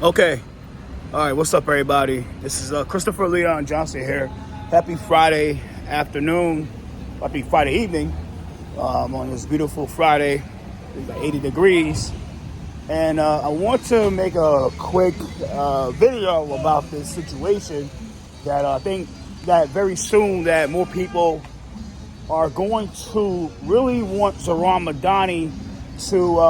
Okay. All right. What's up, everybody? This is Christopher Leon Johnson here. Happy Friday afternoon. Happy Friday evening. On this beautiful Friday, it's like 80 degrees, and I want to make a quick video about this situation. That I think that very soon that more people are going to really want Zohran Madani to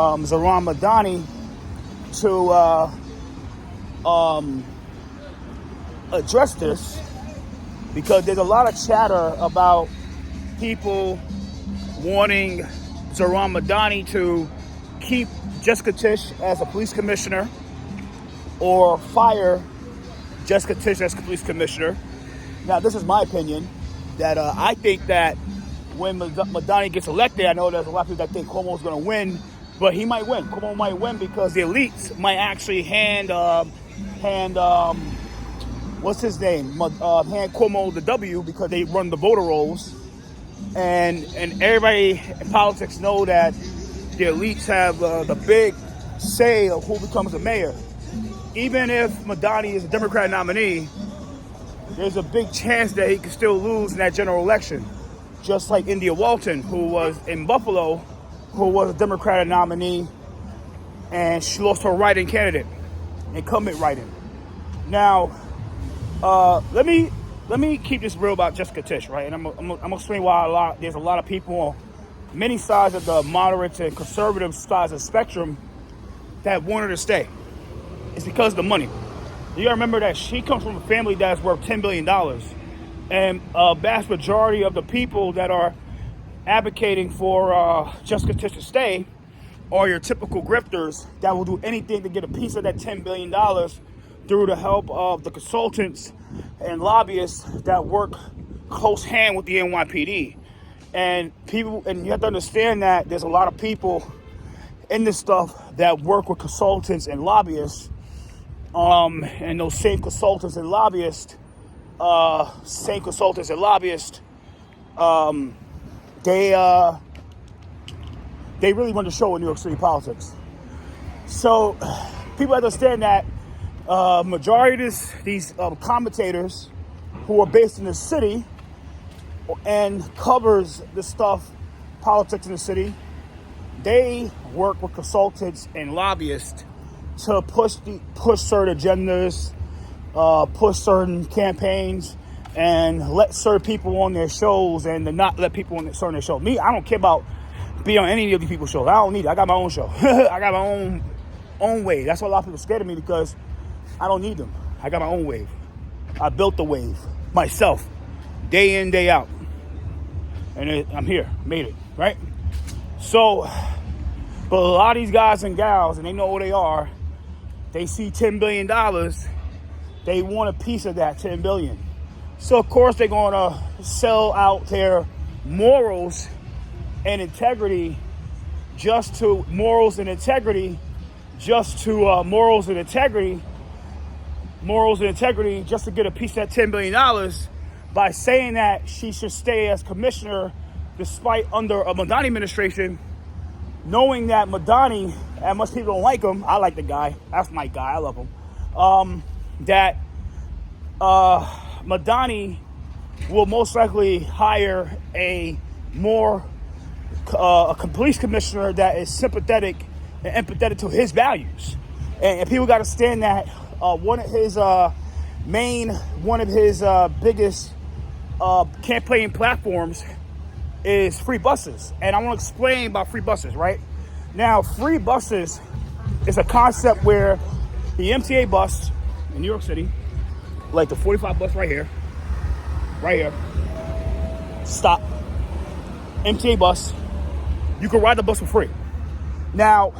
address this, because there's a lot of chatter about people wanting Zohran Madani to keep Jessica Tisch as a police commissioner or fire Jessica Tisch as police commissioner. Now, this is my opinion, that I think that when Madani gets elected, I know there's a lot of people that think Cuomo's going to win, but he might win. Cuomo might win because the elites might actually hand what's his name? Hand Cuomo the W, because they run the voter rolls. And everybody in politics know that the elites have the big say of who becomes the mayor. Even if Madani is a Democratic nominee, there's a big chance that he could still lose in that general election. Just like India Walton, who was in Buffalo, who was a Democratic nominee, and she lost her write-in candidate, incumbent write-in. Now, let me keep this real about Jessica Tisch, right? And I'm gonna explain why there's a lot of people on many sides of the moderate and conservative sides of the spectrum that want her to stay. It's because of the money. You gotta remember that she comes from a family that's worth $10 billion. And a vast majority of the people that are advocating for Jessica Tisch to stay are your typical grifters that will do anything to get a piece of that $10 billion through the help of the consultants and lobbyists that work close hand with the NYPD. And you have to understand that there's a lot of people in this stuff that work with consultants and lobbyists. And those same consultants and lobbyists, they really run the show in New York City politics. So people understand that majority of these commentators who are based in the city and covers the stuff, politics in the city, they work with consultants and lobbyists to push certain agendas, push certain campaigns, and let certain people on their shows, and to not let people on certain shows. Me, I don't care about being on any of these people's shows. I don't need it. I got my own show. I got my own wave. That's why a lot of people are scared of me, because I don't need them. I got my own wave. I built the wave myself, day in, day out. And I'm here, made it, right? So, but a lot of these guys and gals, and they know who they are, they see $10 billion, they want a piece of that $10 billion. So, of course, they're going to sell out their morals and integrity just to get a piece of that $10 billion by saying that she should stay as commissioner despite under a Madani administration, knowing that Madani, and most people don't like him, I like the guy, that's my guy, I love him, that Madani will most likely hire a police commissioner that is sympathetic and empathetic to his values. And people got to understand that one of his biggest campaign platforms is free buses. And I want to explain about free buses, right? Now, free buses is a concept where the MTA bus in New York City, like the 45 bus right here, stop, MTA bus, you can ride the bus for free. Now,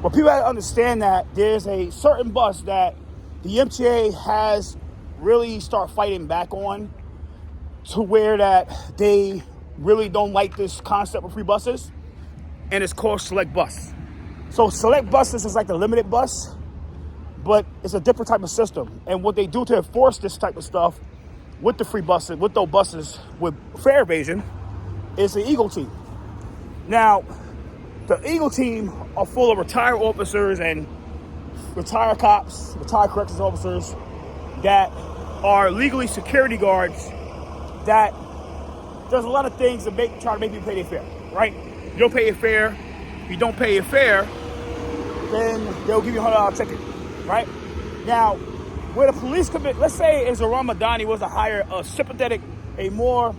but people have to understand that there's a certain bus that the MTA has really start fighting back on, to where that they really don't like this concept of free buses, and it's called Select Bus. So Select Buses is like the limited bus, but it's a different type of system. And what they do to enforce this type of stuff with the free buses, with those buses with fare evasion, is the Eagle Team. Now, the Eagle Team are full of retired officers and retired cops, retired corrections officers that are legally security guards that there's a lot of things that try to make you pay their fare, right? You don't pay your fare. If you don't pay your fare, then they'll give you a $100 ticket, right? Now, where the police commit, let's say Zohran Madani was to hire a more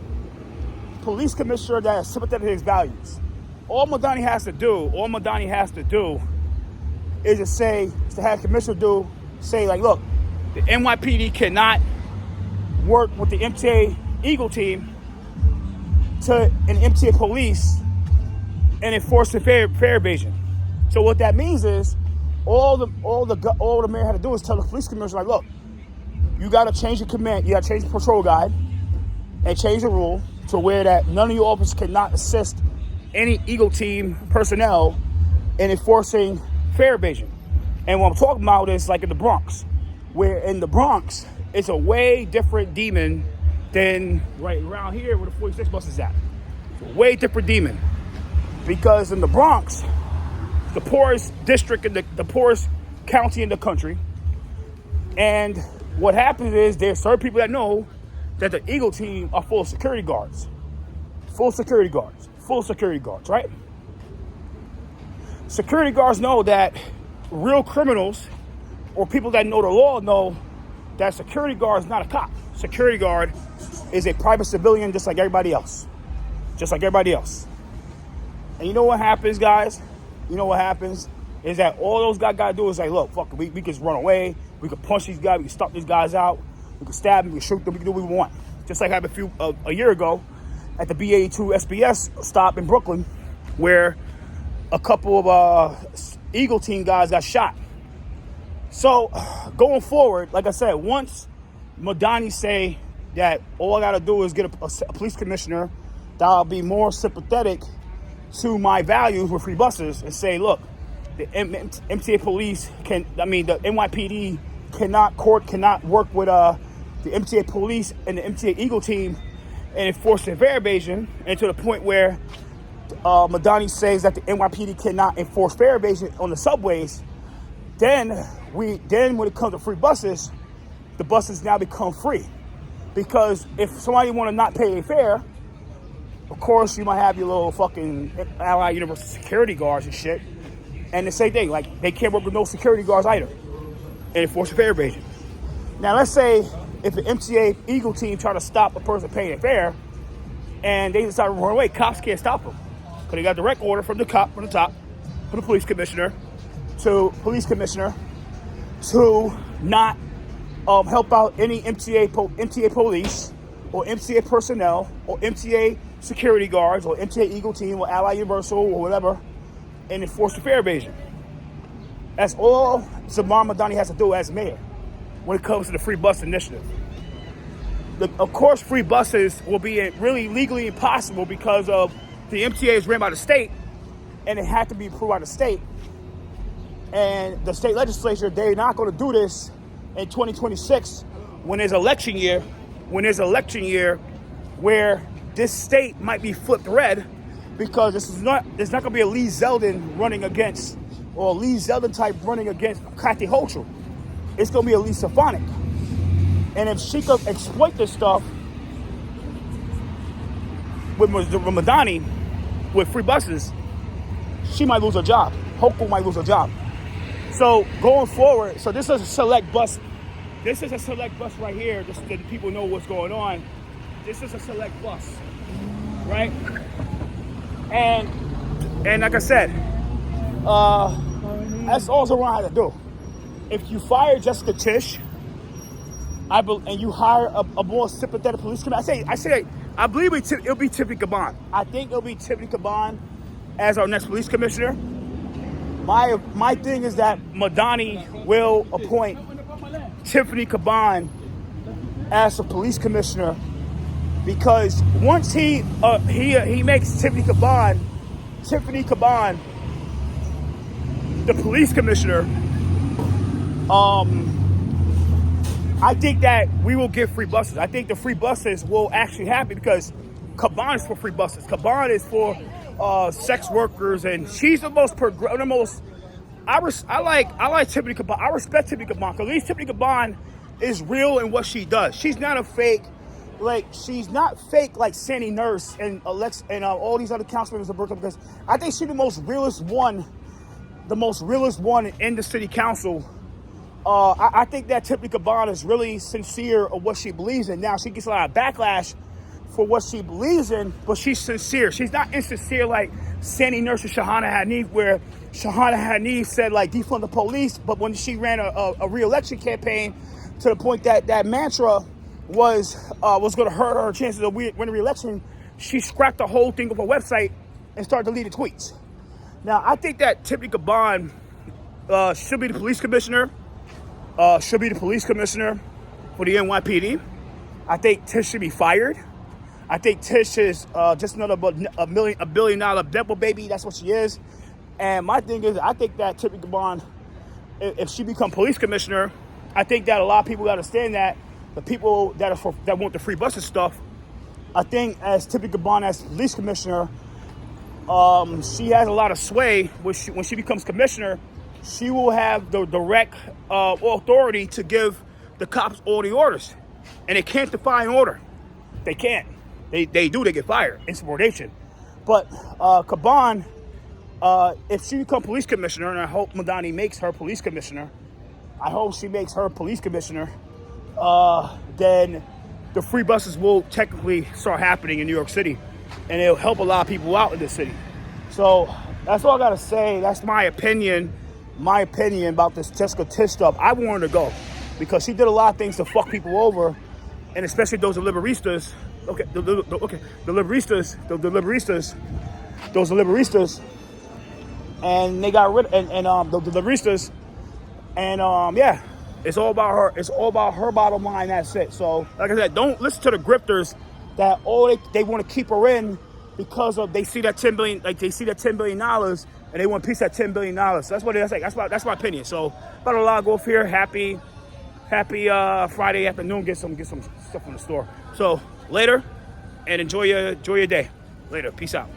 police commissioner that is sympathetic to his values. All Madani has to do is to have commissioner say like, look, the NYPD cannot work with the MTA Eagle team to an MTA police and enforce the fare evasion. So what that means is all the mayor had to do is tell the police commissioner, like, look, you got to change the command, you got to change the patrol guide and change the rule to where that none of your officers cannot assist any Eagle team personnel in enforcing fare evasion. And what I'm talking about is like in the Bronx, where in the Bronx, it's a way different demon than right around here where the 46 bus is at. It's a way different demon. Because in the Bronx, the poorest district in the poorest county in the country, and what happens is there's certain people that know that the Eagle team are full of security guards. Full security guards, right? Security guards know that real criminals or people that know the law know that security guard is not a cop. Security guard is a private civilian just like everybody else. And you know what happens, guys? You know what happens is that all those guys got to do is like, look, fuck, we can just run away. We can punch these guys. We can stop these guys out. We can stab them. We can shoot them. We can do what we want. Just like happened a year ago at the BA2 SBS stop in Brooklyn, where a couple of Eagle team guys got shot. So going forward, like I said, once Madani say that all I got to do is get a police commissioner that'll be more sympathetic to my values with free buses and say, look, the MTA police the NYPD cannot work with the MTA police and the MTA Eagle team and enforce their fare evasion, and to the point where Madani says that the NYPD cannot enforce fare evasion on the subways, then when it comes to free buses, the buses now become free. Because if somebody want to not pay a fare, of course you might have your little fucking Allied Universal security guards and shit, and the same thing, like they can't work with no security guards either and enforce fare evasion. Now let's say if the MTA Eagle team try to stop a person paying a fare and they decide to run away, cops can't stop them because they got direct order from the top, from the police commissioner to not help out any MTA police or MTA personnel or MTA security guards or MTA Eagle team or Allied Universal or whatever and enforce the fare evasion. That's all Zohran Madani has to do as mayor when it comes to the free bus initiative. Of course, free buses will be really legally impossible because of the MTA is ran by the state and it had to be approved by the state. And the state legislature, they're not going to do this in 2026 when there's election year, where this state might be flipped red because there's not going to be a Lee Zeldin running against, or a Lee Zeldin type running against Kathy Hochul. It's going to be a Lisa Stefanik. And if she could exploit this stuff with Madani, with free buses, she might lose her job. Hochul might lose her job. So going forward, this is a select bus. This is a select bus right here, just so that people know what's going on. This is a select bus, right? And like I said, that's all Zohran had to do. If you fire Jessica Tisch, and you hire a more sympathetic police commissioner, I believe it'll be Tiffany Caban. I think it'll be Tiffany Caban as our next police commissioner. My thing is that Madani will appoint Tiffany Caban as a police commissioner, because once he makes Tiffany Caban the police commissioner, I think that we will get free buses. I think the free buses will actually happen because Caban is for free buses. Caban is for sex workers, and she's the most I like Tiffany Caban. I respect Tiffany Caban because at least Tiffany Caban is real in what she does. She's not a fake. Like, she's not fake like Sandy Nurse and Alex and all these other council members of Brooklyn, because I think she's the most realist one in the city council. I think that Tiffany Caban is really sincere of what she believes in. Now, she gets a lot of backlash for what she believes in, but she's sincere. She's not insincere like Sandy Nurse and Shahana Hanif, where Shahana Hanif said, like, defund the police, but when she ran a re-election campaign to the point that that mantra was going to hurt her chances of winning re-election, she scrapped the whole thing off her website and started deleting tweets. Now, I think that Tiffany Caban should be the police commissioner. Should be the police commissioner for the NYPD. I think Tish should be fired. I think Tish is just another $1 billion devil baby. That's what she is. And my thing is, I think that Tiffany Caban, if she become police commissioner, I think that a lot of people got to understand that the people that want the free buses stuff, I think as Tiffany Caban as police commissioner, she has a lot of sway. When she becomes commissioner, she will have the direct authority to give the cops all the orders. And they can't defy an order. They can't. They get fired, insubordination. But Caban, if she becomes police commissioner, and I hope Madani makes her police commissioner, then the free buses will technically start happening in New York City. And it'll help a lot of people out in this city. So that's all I got to say. That's my opinion about this Jessica Tish stuff. I want her to go because she did a lot of things to fuck people over, and especially those deliveristas. The deliveristas, and they got rid of the deliveristas, and yeah, it's all about her. It's all about her bottom line. That's it. So, like I said, don't listen to the grifters that they want to keep her in because of they see that $10 billion, like they see that $10 billion, and they want a piece of that $10 billion. So that's what it is. Like, that's my opinion. So, about to log off here. Happy Friday afternoon. Get some stuff from the store. So later, and enjoy your day. Later. Peace out.